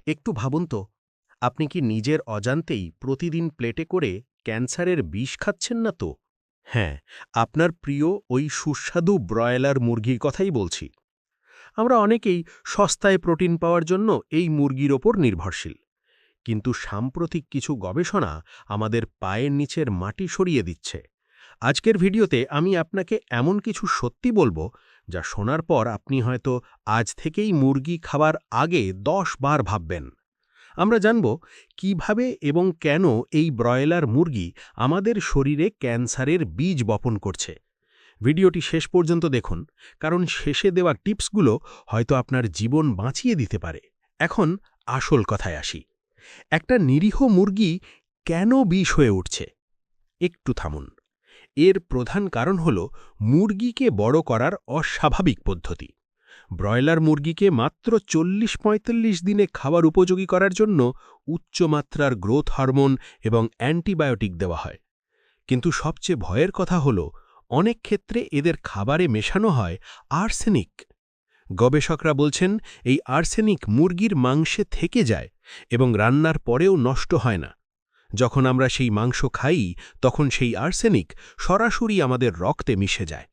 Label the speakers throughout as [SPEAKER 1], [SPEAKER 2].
[SPEAKER 1] একটু ভাবুন তো, আপনি কি নিজের অজান্তেই প্রতিদিন প্লেটে করে ক্যান্সারের বিষ খাচ্ছেন না তো? হ্যাঁ, আপনার প্রিয় ওই সুস্বাদু ব্রয়লার মুরগির কথাই বলছি। আমরা অনেকেই সস্তায় প্রোটিন পাওয়ার জন্য এই মুরগির ওপর নির্ভরশীল। কিন্তু সাম্প্রতিক কিছু গবেষণা আমাদের পায়ের নিচের মাটি সরিয়ে দিচ্ছে। আজকের ভিডিওতে আমি আপনাকে এমন কিছু সত্যি বলবো, যা শোনার পর আপনি হয়তো আজ থেকেই মুরগি খাবার আগে 10 বার ভাববেন। আমরা জানব কিভাবে এবং কেন এই ব্রয়লার মুরগি আমাদের শরীরে ক্যান্সারের বীজ বপন করছে। ভিডিওটি শেষ পর্যন্ত দেখুন, কারণ শেষে দেওয়া টিপসগুলো হয়তো আপনার জীবন বাঁচিয়ে দিতে পারে। এখন আসল কথায় আসি, একটা নিরীহ মুরগি কেন বিষ হয়ে উঠছে? একটু থামুন। এর প্রধান কারণ হল মুরগিকে বড় করার অস্বাভাবিক পদ্ধতি। ব্রয়লার মুরগিকে মাত্র 40-45 দিনে খাবার উপযোগী করার জন্য উচ্চমাত্রার গ্রোথ হরমোন এবং অ্যান্টিবায়োটিক দেওয়া হয়। কিন্তু সবচেয়ে ভয়ের কথা হল, অনেক ক্ষেত্রে এদের খাবারে মেশানো হয় আর্সেনিক। গবেষকরা বলছেন, এই আর্সেনিক মুরগির মাংসে থেকে যায় এবং রান্নার পরেও নষ্ট হয় না। যখন আমরা সেই মাংস খাই, তখন সেই আর্সেনিক সরাসরি আমাদের রক্তে মিশে যায়।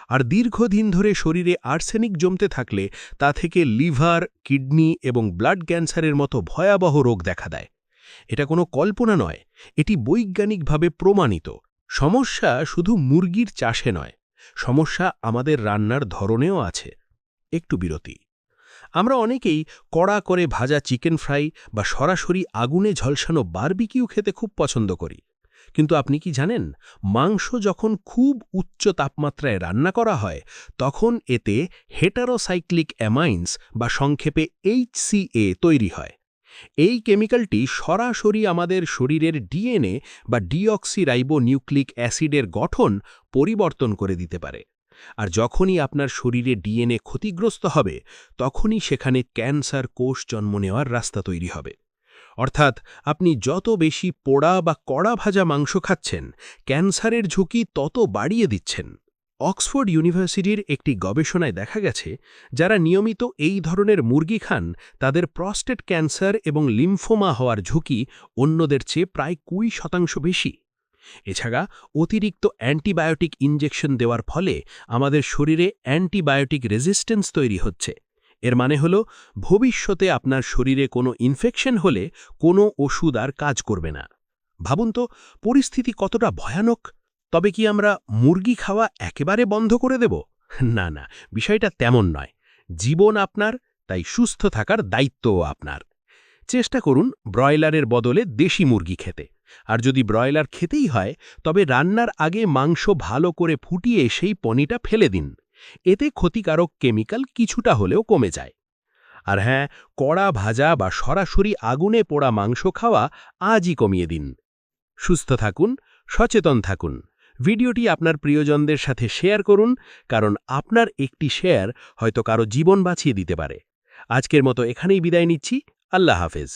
[SPEAKER 1] আর দীর্ঘদিন ধরে শরীরে আর্সেনিক জমতে থাকলে তা থেকে লিভার, কিডনি এবং ব্লাড ক্যান্সারের মতো ভয়াবহ রোগ দেখা দেয়। এটা কোনো কল্পনা নয়, এটি বৈজ্ঞানিকভাবে প্রমাণিত। সমস্যা শুধু মুরগির চাষে নয়, সমস্যা আমাদের রান্নার ধরনেও আছে। একটু বিরতি। আমরা অনেকেই কড়া করে ভাজা চিকেন ফ্রাই বা সরাসরি আগুনে ঝলসানো বারবিকিউ খেতে খুব পছন্দ করি। কিন্তু আপনি কি জানেন, মাংস যখন খুব উচ্চ তাপমাত্রায় রান্না করা হয়, তখন এতে হেটারোসাইক্লিক অ্যামাইন্স বা সংক্ষেপে HCA তৈরি হয়। এই কেমিক্যালটি সরাসরি আমাদের শরীরের ডিএনএ বা ডিঅক্সিরাইবোনিউক্লিক অ্যাসিডের গঠন পরিবর্তন করে দিতে পারে। আর যখনই আপনার শরীরে ডিএনএ ক্ষতিগ্রস্ত হবে, তখনই সেখানে ক্যান্সার কোষ জন্ম নেওয়ার রাস্তা তৈরি হবে। অর্থাৎ আপনি যত বেশি পোড়া বা কড়া ভাজা মাংস খাচ্ছেন, ক্যান্সারের ঝুঁকি তত বাড়িয়ে দিচ্ছেন। অক্সফোর্ড ইউনিভার্সিটির একটি গবেষণায় দেখা গেছে, যারা নিয়মিত এই ধরনের মুরগি খান, তাদের প্রস্টেট ক্যান্সার এবং লিম্ফোমা হওয়ার ঝুঁকি অন্যদের চেয়ে প্রায় 20% বেশি। এছাড়া অতিরিক্ত অ্যান্টিবায়োটিক ইনজেকশন দেওয়ার ফলে আমাদের শরীরে অ্যান্টিবায়োটিক রেজিস্ট্যান্স তৈরি হচ্ছে। এর মানে হল, ভবিষ্যতে আপনার শরীরে কোনো ইনফেকশন হলে কোনো ওষুধ আর কাজ করবে না। ভাবুন তো, পরিস্থিতি কতটা ভয়ানক। তবে কি আমরা মুরগি খাওয়া একেবারে বন্ধ করে দেব? না না, বিষয়টা তেমন নয়। জীবন আপনার, তাই সুস্থ থাকার দায়িত্বও আপনার। চেষ্টা করুন ব্রয়লারের বদলে দেশি মুরগি খেতে। আর যদি ব্রয়লার খেতেই হয়, তবে রান্নার আগে মাংস ভালো করে ফুটিয়ে সেই পনিটা ফেলে দিন। এতে ক্ষতিকারক কেমিক্যাল কিছুটা হলেও কমে যায়। আর হ্যাঁ, কড়া ভাজা বা সরাসরি আগুনে পোড়া মাংস খাওয়া আজই কমিয়ে দিন। সুস্থ থাকুন, সচেতন থাকুন। ভিডিওটি আপনার প্রিয়জনদের সাথে শেয়ার করুন, কারণ আপনার একটি শেয়ার হয়তো কারো জীবন বাঁচিয়ে দিতে পারে। আজকের মতো এখানেই বিদায় নিচ্ছি। আল্লাহ হাফেজ।